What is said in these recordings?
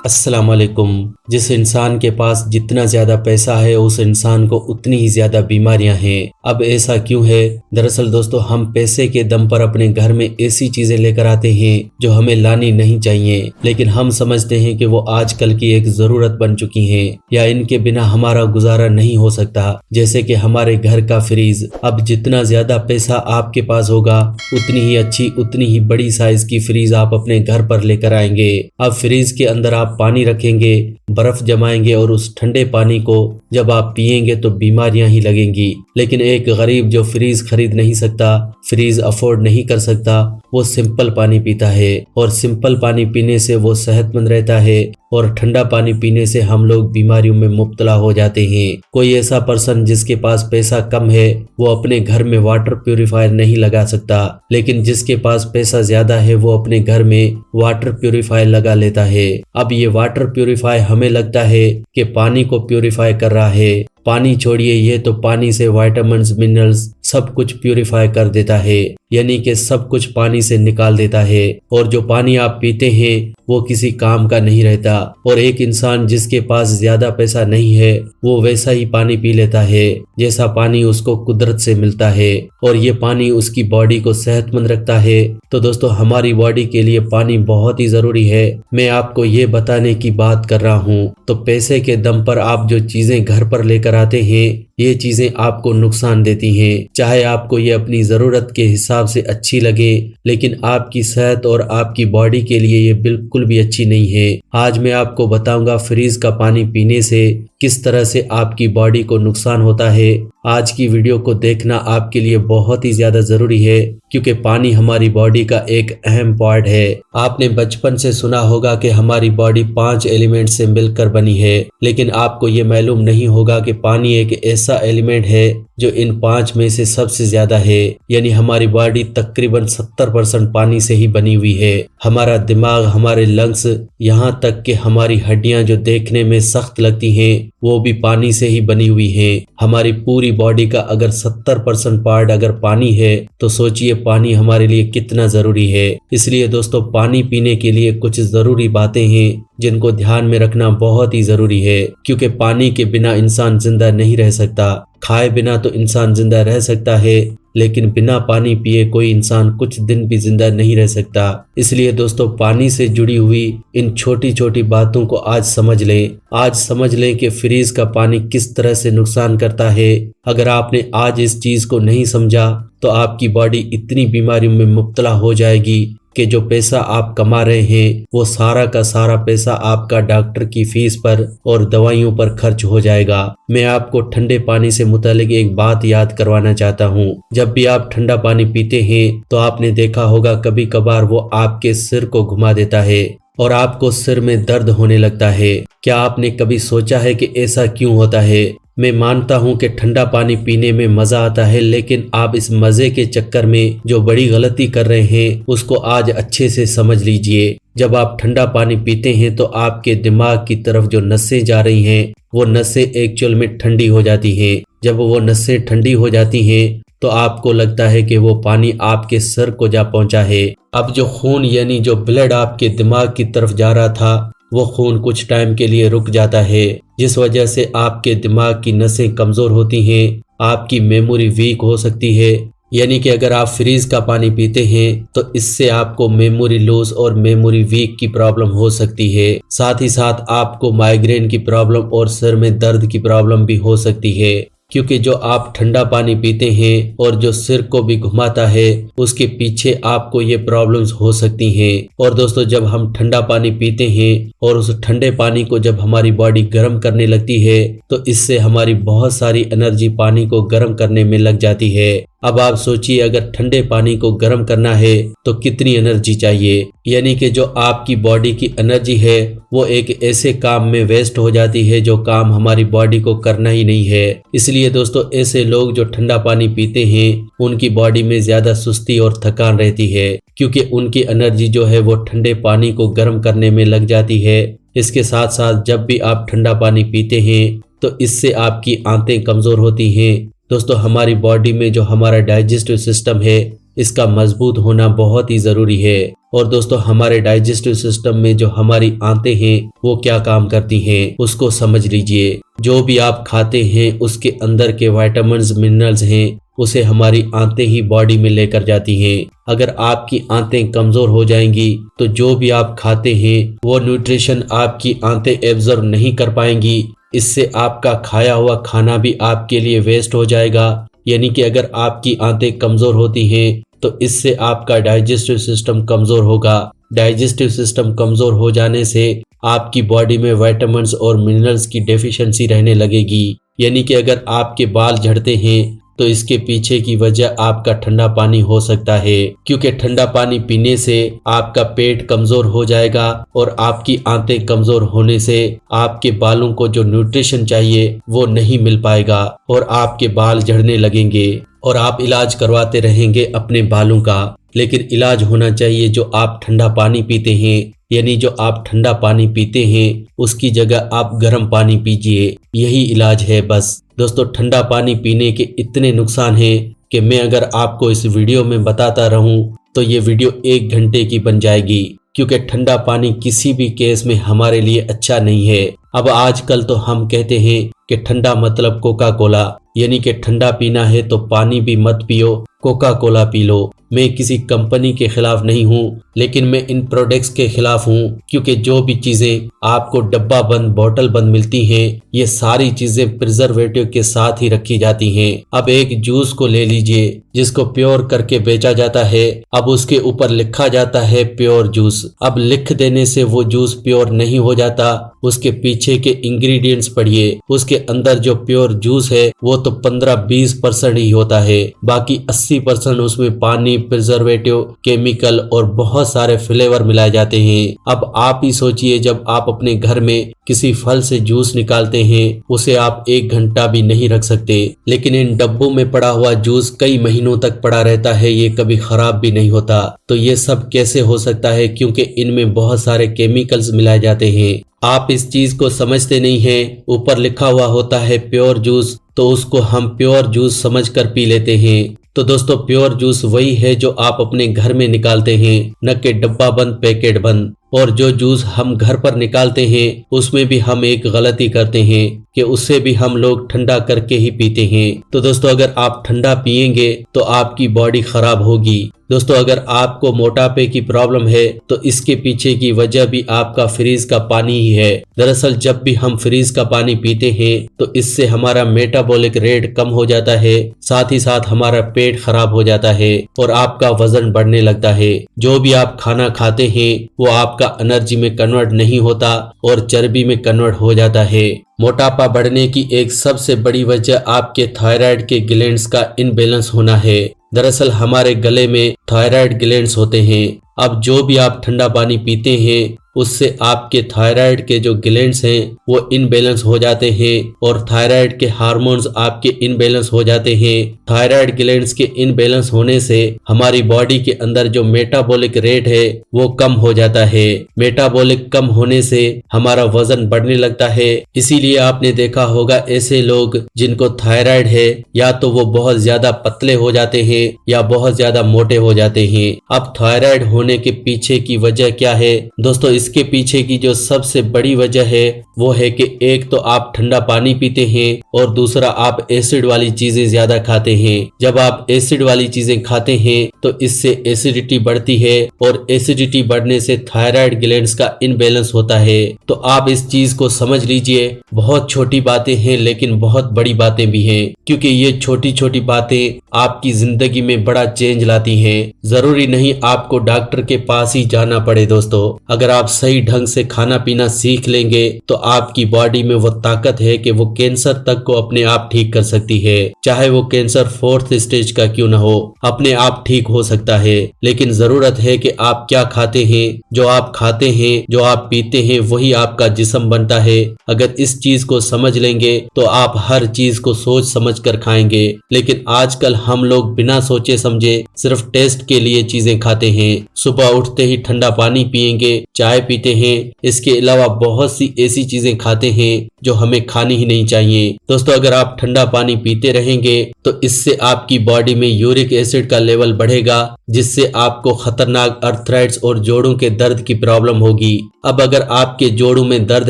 अस्सलाम वालेकुम। जिस इंसान के पास जितना ज्यादा पैसा है उस इंसान को उतनी ही ज्यादा बीमारियां हैं। अब ऐसा क्यों है? दरअसल दोस्तों, हम पैसे के दम पर अपने घर में ऐसी चीजें लेकर आते हैं जो हमें लानी नहीं चाहिए, लेकिन हम समझते हैं कि वो आजकल की एक जरूरत बन चुकी हैं या इनके बिना हमारा गुजारा नहीं हो सकता। जैसे कि हमारे घर का फ्रीज। अब जितना ज्यादा पैसा आपके पास होगा उतनी ही अच्छी, उतनी ही बड़ी साइज की फ्रीज आप अपने घर पर लेकर आएंगे। अब फ्रीज के अंदर आप पानी रखेंगे, बर्फ जमाएंगे और उस ठंडे पानी को जब आप पिएंगे तो बीमारियां ही लगेंगी। लेकिन एक गरीब जो फ्रीज खरीद नहीं सकता, फ्रीज अफोर्ड नहीं कर सकता, वो सिंपल पानी पीता है और सिंपल पानी पीने से वो सेहतमंद रहता है और ठंडा पानी पीने से हम लोग बीमारियों में मुब्तला हो जाते हैं। कोई ऐसा पर्सन जिसके पास पैसा कम है वो अपने घर में वाटर प्यूरिफायर नहीं लगा सकता, लेकिन जिसके पास पैसा ज्यादा है वो अपने घर में वाटर प्यूरिफायर लगा लेता है। अब ये वाटर प्यूरिफायर हमें लगता है कि पानी को प्यूरिफाई कर रहा है। पानी छोड़िए, ये तो पानी से विटामिन्स, मिनरल्स सब कुछ प्यूरिफाई कर देता है, यानी कि सब कुछ पानी से निकाल देता है। और जो पानी आप पीते हैं वो किसी काम का नहीं रहता। और एक इंसान जिसके पास ज्यादा पैसा नहीं है वो वैसा ही पानी पी लेता है जैसा पानी उसको कुदरत से मिलता है, और ये पानी उसकी बॉडी को सेहतमंद रखता है। तो दोस्तों, हमारी बॉडी के लिए पानी बहुत ही जरूरी है। मैं आपको ये बताने की बात कर रहा हूँ। तो पैसे के दम पर आप जो चीजें घर पर लेकर आते हैं ये चीजें आपको नुकसान देती हैं। चाहे आपको ये अपनी जरूरत के हिसाब से अच्छी लगे, लेकिन आपकी सेहत और आपकी बॉडी के लिए ये बिल्कुल भी अच्छी नहीं है। आज मैं आपको बताऊंगा फ्रीज का पानी पीने से किस तरह से आपकी बॉडी को नुकसान होता है। आज की वीडियो को देखना आपके लिए बहुत ही ज्यादा जरूरी है, क्योंकि पानी हमारी बॉडी का एक अहम पार्ट है। आपने बचपन से सुना होगा कि हमारी बॉडी 5 एलिमेंट से मिलकर बनी है, लेकिन आपको ये मालूम नहीं होगा कि पानी एक ऐसा एलिमेंट है जो इन 5 में से सबसे ज्यादा है। यानी हमारी बॉडी तकरीबन 70% पानी से ही बनी हुई है। हमारा दिमाग, हमारे लंग्स, यहाँ तक कि हमारी हड्डियां जो देखने में सख्त लगती हैं वो भी पानी से ही बनी हुई हैं। हमारी पूरी बॉडी का अगर 70% पार्ट अगर पानी है तो सोचिए पानी हमारे लिए कितना जरूरी है। इसलिए दोस्तों, पानी पीने के लिए कुछ जरूरी बातें हैं जिनको ध्यान में रखना बहुत ही जरूरी है, क्योंकि पानी के बिना इंसान जिंदा नहीं रह सकता। खाए बिना तो इंसान जिंदा रह सकता है, लेकिन बिना पानी पिए कोई इंसान कुछ दिन भी जिंदा नहीं रह सकता। इसलिए दोस्तों, पानी से जुड़ी हुई इन छोटी छोटी बातों को आज समझ लें। आज समझ लें कि फ्रीज का पानी किस तरह से नुकसान करता है। अगर आपने आज इस चीज को नहीं समझा तो आपकी बॉडी इतनी बीमारियों में मुब्तला हो जाएगी कि जो पैसा आप कमा रहे हैं वो सारा का सारा पैसा आपका डॉक्टर की फीस पर और दवाइयों पर खर्च हो जाएगा। मैं आपको ठंडे पानी से मुतालिक एक बात याद करवाना चाहता हूँ। जब भी आप ठंडा पानी पीते हैं तो आपने देखा होगा कभी कभार वो आपके सिर को घुमा देता है और आपको सिर में दर्द होने लगता है। क्या आपने कभी सोचा है कि ऐसा क्यों होता है? मैं मानता हूं कि ठंडा पानी पीने में मजा आता है, लेकिन आप इस मजे के चक्कर में जो बड़ी गलती कर रहे हैं उसको आज अच्छे से समझ लीजिए। जब आप ठंडा पानी पीते हैं तो आपके दिमाग की तरफ जो नसें जा रही हैं वो नसें एक्चुअल में ठंडी हो जाती हैं। जब वो नसें ठंडी हो जाती हैं तो आपको लगता है कि वो पानी आपके सर को जा पहुंचा है। अब जो खून यानी जो ब्लड आपके दिमाग की तरफ जा रहा था वो खून कुछ टाइम के लिए रुक जाता है, जिस वजह से आपके दिमाग की नसें कमजोर होती हैं, आपकी मेमोरी वीक हो सकती है। यानी कि अगर आप फ्रीज का पानी पीते हैं तो इससे आपको मेमोरी लॉस और मेमोरी वीक की प्रॉब्लम हो सकती है। साथ ही साथ आपको माइग्रेन की प्रॉब्लम और सिर में दर्द की प्रॉब्लम भी हो सकती है, क्योंकि जो आप ठंडा पानी पीते हैं और जो सिर को भी घुमाता है उसके पीछे आपको ये प्रॉब्लम्स हो सकती हैं। और दोस्तों, जब हम ठंडा पानी पीते हैं और उस ठंडे पानी को जब हमारी बॉडी गर्म करने लगती है तो इससे हमारी बहुत सारी एनर्जी पानी को गर्म करने में लग जाती है। अब आप सोचिए, अगर ठंडे पानी को गर्म करना है तो कितनी एनर्जी चाहिए। यानी कि जो आपकी बॉडी की एनर्जी है वो एक ऐसे काम में वेस्ट हो जाती है जो काम हमारी बॉडी को करना ही नहीं है। इसलिए दोस्तों, ऐसे लोग जो ठंडा पानी पीते हैं उनकी बॉडी में ज्यादा सुस्ती और थकान रहती है, क्योंकि उनकी एनर्जी जो है वो ठंडे पानी को गर्म करने में लग जाती है। इसके साथ साथ जब भी आप ठंडा पानी पीते हैं तो इससे आपकी आंतें कमजोर होती हैं। दोस्तों, हमारी बॉडी में जो हमारा डाइजेस्टिव सिस्टम है इसका मजबूत होना बहुत ही जरूरी है। और दोस्तों हमारे डाइजेस्टिव सिस्टम में जो हमारी आंतें हैं वो क्या काम करती हैं उसको समझ लीजिए। जो भी आप खाते हैं उसके अंदर के विटामिन्स मिनरल्स हैं उसे हमारी आंतें ही बॉडी में लेकर जाती हैं। अगर आपकी आंतें कमजोर हो जाएंगी तो जो भी आप खाते हैं वो न्यूट्रिशन आपकी आंतें एब्जॉर्ब नहीं कर पाएंगी। इससे आपका खाया हुआ खाना भी आपके लिए वेस्ट हो जाएगा। यानी कि अगर आपकी आंतें कमजोर होती हैं तो इससे आपका डाइजेस्टिव सिस्टम कमजोर होगा। डाइजेस्टिव सिस्टम कमजोर हो जाने से आपकी बॉडी में विटामिन्स और मिनरल्स की डेफिशिएंसी रहने लगेगी। यानी कि अगर आपके बाल झड़ते हैं तो इसके पीछे की वजह आपका ठंडा पानी हो सकता है, क्योंकि ठंडा पानी पीने से आपका पेट कमजोर हो जाएगा और आपकी आंतें कमजोर होने से आपके बालों को जो न्यूट्रिशन चाहिए वो नहीं मिल पाएगा और आपके बाल झड़ने लगेंगे और आप इलाज करवाते रहेंगे अपने बालों का। लेकिन इलाज होना चाहिए जो आप ठंडा पानी पीते हैं, यानी जो आप ठंडा पानी पीते हैं उसकी जगह आप गर्म पानी पीजिए, यही इलाज है बस। दोस्तों ठंडा पानी पीने के इतने नुकसान हैं कि मैं अगर आपको इस वीडियो में बताता रहूं तो ये वीडियो 1 घंटे की बन जाएगी, क्योंकि ठंडा पानी किसी भी केस में हमारे लिए अच्छा नहीं है। अब आजकल तो हम कहते हैं कि ठंडा मतलब कोका कोला, यानी कि ठंडा पीना है तो पानी भी मत पियो, कोका कोला पी लो। मैं किसी कंपनी के खिलाफ नहीं हूँ, लेकिन मैं इन प्रोडक्ट्स के खिलाफ हूँ, क्योंकि जो भी चीजें आपको डब्बा बंद बोतल बंद मिलती हैं ये सारी चीजें प्रिजर्वेटिव के साथ ही रखी जाती हैं। अब एक जूस को ले लीजिए जिसको प्योर करके बेचा जाता है, अब उसके ऊपर लिखा जाता है प्योर जूस। अब लिख देने से वो जूस प्योर नहीं हो जाता, उसके पीछे के इंग्रेडिएंट्स पढ़िए। उसके अंदर जो प्योर जूस है वो तो 15-20% ही होता है, बाकी 80% उसमें पानी, प्रिजर्वेटिव, केमिकल और बहुत सारे फ्लेवर मिलाए जाते हैं। अब आप ही सोचिए, जब आप अपने घर में किसी फल से जूस निकालते हैं उसे आप 1 घंटा भी नहीं रख सकते, लेकिन इन डब्बों में पड़ा हुआ जूस कई महीनों तक पड़ा रहता है, ये कभी खराब भी नहीं होता। तो ये सब कैसे हो सकता है? क्योंकि इनमें बहुत सारे केमिकल्स मिलाए जाते हैं। आप इस चीज को समझते नहीं हैं। ऊपर लिखा हुआ होता है प्योर जूस, तो उसको हम प्योर जूस समझकर पी लेते हैं। तो दोस्तों प्योर जूस वही है जो आप अपने घर में निकालते हैं, न कि डब्बा बंद पैकेट बंद। और जो जूस हम घर पर निकालते हैं उसमें भी हम एक गलती करते हैं कि उससे भी हम लोग ठंडा करके ही पीते हैं। तो दोस्तों अगर आप ठंडा पिएंगे तो आपकी बॉडी खराब होगी। दोस्तों अगर आपको मोटापे की प्रॉब्लम है तो इसके पीछे की वजह भी आपका फ्रीज का पानी ही है। दरअसल जब भी हम फ्रीज का पानी पीते हैं तो इससे हमारा मेटाबॉलिक रेट कम हो जाता है, साथ ही साथ हमारा पेट खराब हो जाता है और आपका वजन बढ़ने लगता है। जो भी आप खाना खाते हैं वो आपका एनर्जी में कन्वर्ट नहीं होता और चर्बी में कन्वर्ट हो जाता है। मोटापा बढ़ने की एक सबसे बड़ी वजह आपके थायराइड के ग्लैंड्स का इनबैलेंस होना है। दरअसल हमारे गले में थायराइड ग्लैंड्स होते हैं। अब जो भी आप ठंडा पानी पीते हैं उससे आपके थायराइड के जो ग्लैंड्स हैं वो इनबैलेंस हो जाते हैं और थायराइड के हार्मोन्स आपके इनबैलेंस हो जाते हैं। थायराइड ग्लैंड्स के इनबैलेंस होने से हमारी बॉडी के अंदर जो मेटाबॉलिक रेट है वो कम हो जाता है। मेटाबॉलिक कम होने से हमारा वजन बढ़ने लगता है। इसीलिए आपने देखा होगा ऐसे लोग जिनको थायराइड है या तो वो बहुत ज्यादा पतले हो जाते हैं या बहुत ज्यादा मोटे हो जाते हैं। अब थायराइड होने के पीछे की वजह क्या है? दोस्तों इसके पीछे की जो सबसे बड़ी वजह है वो है कि एक तो आप ठंडा पानी पीते हैं और दूसरा आप एसिड वाली चीजें ज्यादा खाते हैं। जब आप एसिड वाली चीजें खाते हैं तो इससे एसिडिटी बढ़ती है और एसिडिटी बढ़ने से थायराइड ग्लैंड्स का इनबैलेंस होता है। तो आप इस चीज को समझ लीजिए। बहुत छोटी बातें हैं लेकिन बहुत बड़ी बातें भी हैं, क्योंकि ये छोटी छोटी बातें आपकी जिंदगी में बड़ा चेंज लाती हैं। जरूरी नहीं आपको डॉक्टर के पास ही जाना पड़े। दोस्तों अगर आप सही ढंग से खाना पीना सीख लेंगे तो आपकी बॉडी में वो ताकत है कि वो कैंसर तक को अपने आप ठीक कर सकती है। चाहे वो कैंसर 4th स्टेज का क्यों न हो, अपने आप ठीक हो सकता है। लेकिन जरूरत है कि आप क्या खाते हैं। जो आप खाते हैं, जो आप पीते हैं, वही आपका जिस्म बनता है। अगर इस चीज को समझ लेंगे तो आप हर चीज को सोच समझ कर खाएंगे। लेकिन आजकल हम लोग बिना सोचे समझे सिर्फ टेस्ट के लिए चीजें खाते हैं। सुबह उठते ही ठंडा पानी पिएंगे, चाय पीते हैं, इसके अलावा बहुत सी ऐसी चीजें खाते हैं जो हमें खानी ही नहीं चाहिए। दोस्तों अगर आप ठंडा पानी पीते रहेंगे तो इससे आपकी बॉडी में यूरिक एसिड का लेवल बढ़ेगा, जिससे आपको खतरनाक अर्थराइट्स और जोड़ों के दर्द की प्रॉब्लम होगी। अब अगर आपके जोड़ों में दर्द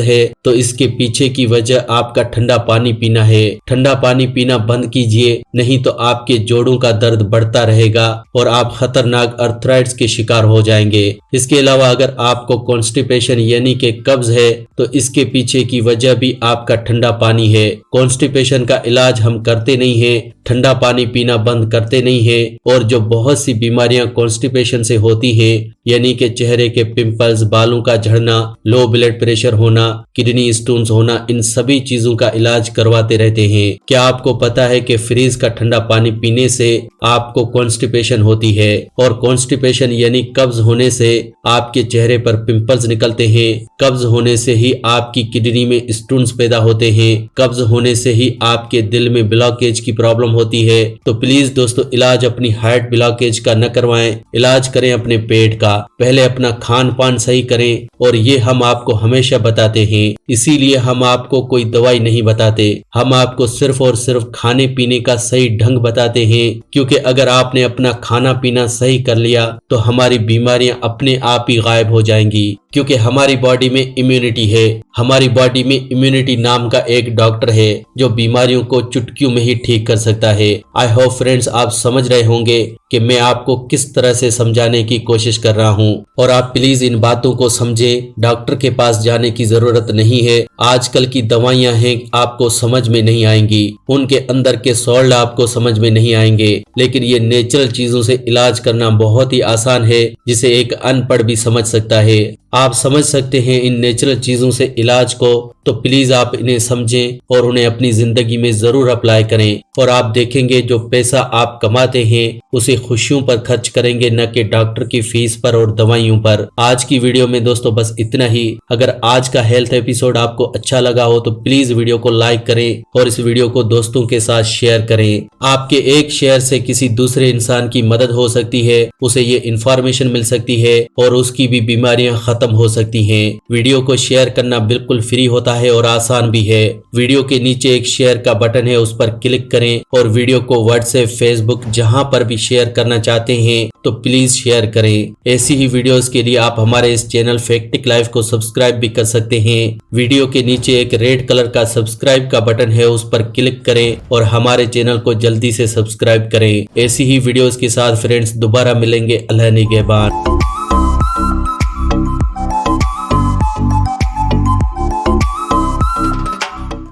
है तो इसके पीछे की वजह आपका ठंडा पानी पीना है। ठंडा पानी पीना बंद कीजिए, नहीं तो आपके जोड़ों का दर्द बढ़ता रहेगा और आप खतरनाक अर्थराइट्स के शिकार हो जाएंगे। इसके अलावा अगर आपको कॉन्स्टिपेशन यानी कि कब्ज है तो इसके पीछे की वजह भी आपका ठंडा पानी है। कॉन्स्टिपेशन का इलाज हम करते नहीं है, ठंडा पानी पीना बंद करते नहीं है, और जो बहुत सी बीमारियां कॉन्स्टिपेशन से होती हैं यानी कि चेहरे के पिंपल्स, बालों का झड़ना, लो ब्लड प्रेशर होना, किडनी स्टोन्स होना, इन सभी चीजों का इलाज करवाते रहते हैं। क्या आपको पता है कि फ्रीज का ठंडा पानी पीने से आपको कॉन्स्टिपेशन होती है, और कॉन्स्टिपेशन यानी कब्ज होने से आपके चेहरे पर पिंपल्स निकलते हैं। कब्ज होने से ही आपकी किडनी में स्टोन्स पैदा होते हैं। कब्ज होने से ही आपके दिल में ब्लॉकेज की प्रॉब्लम होती है। तो प्लीज दोस्तों इलाज अपनी हार्ट ब्लॉकेज का न करवाएं, इलाज करें अपने पेट का। पहले अपना खान पान सही करें, और ये हम आपको हमेशा बताते हैं। इसीलिए हम आपको कोई दवाई नहीं बताते, हम आपको सिर्फ और सिर्फ खाने पीने का सही ढंग बताते हैं। क्योंकि अगर आपने अपना खाना पीना सही कर लिया तो हमारी बीमारियां अपने आप ही गायब हो जाएंगी। क्योंकि हमारी बॉडी में इम्यूनिटी है, हमारी बॉडी में इम्यूनिटी नाम का एक डॉक्टर है जो बीमारियों को चुटकियों में ही ठीक कर सकता है। आई होप फ्रेंड्स आप समझ रहे होंगे कि मैं आपको किस तरह से समझाने की कोशिश कर रहा हूं, और आप प्लीज इन बातों को समझें। डॉक्टर के पास जाने की जरूरत नहीं है। आजकल की दवाइयां हैं आपको समझ में नहीं आएंगी, उनके अंदर के सॉल्ट आपको समझ में नहीं आएंगे, लेकिन ये नेचुरल चीजों से इलाज करना बहुत ही आसान है, जिसे एक अनपढ़ भी समझ सकता है। आप समझ सकते हैं इन नेचुरल चीजों से इलाज को, तो प्लीज आप इन्हें समझें और उन्हें अपनी जिंदगी में जरूर अप्लाई करें, और आप देखेंगे जो पैसा आप कमाते हैं उसे खुशियों पर खर्च करेंगे, न कि डॉक्टर की फीस पर और दवाइयों पर। आज की वीडियो में दोस्तों बस इतना ही। अगर आज का हेल्थ एपिसोड आपको अच्छा लगा हो तो प्लीज वीडियो को लाइक करें और इस वीडियो को दोस्तों के साथ शेयर करें। आपके एक शेयर से किसी दूसरे इंसान की मदद हो सकती है, उसे ये इंफॉर्मेशन मिल सकती है और उसकी भी बीमारियां खत्म हो सकती हैं। वीडियो को शेयर करना बिल्कुल फ्री होता है और आसान भी है। वीडियो के नीचे एक शेयर का बटन है, उस पर क्लिक करें और वीडियो को व्हाट्सएप, फेसबुक जहां पर भी शेयर करना चाहते हैं तो प्लीज शेयर करें। ऐसी ही वीडियोस के लिए आप हमारे इस चैनल फैक्टिक लाइफ को सब्सक्राइब भी कर सकते हैं। वीडियो के नीचे एक रेड कलर का सब्सक्राइब का बटन है, उस पर क्लिक करें और हमारे चैनल को जल्दी से सब्सक्राइब करें। ऐसी ही वीडियोस के साथ फ्रेंड्स दोबारा मिलेंगे। अल्लाह निगहबान।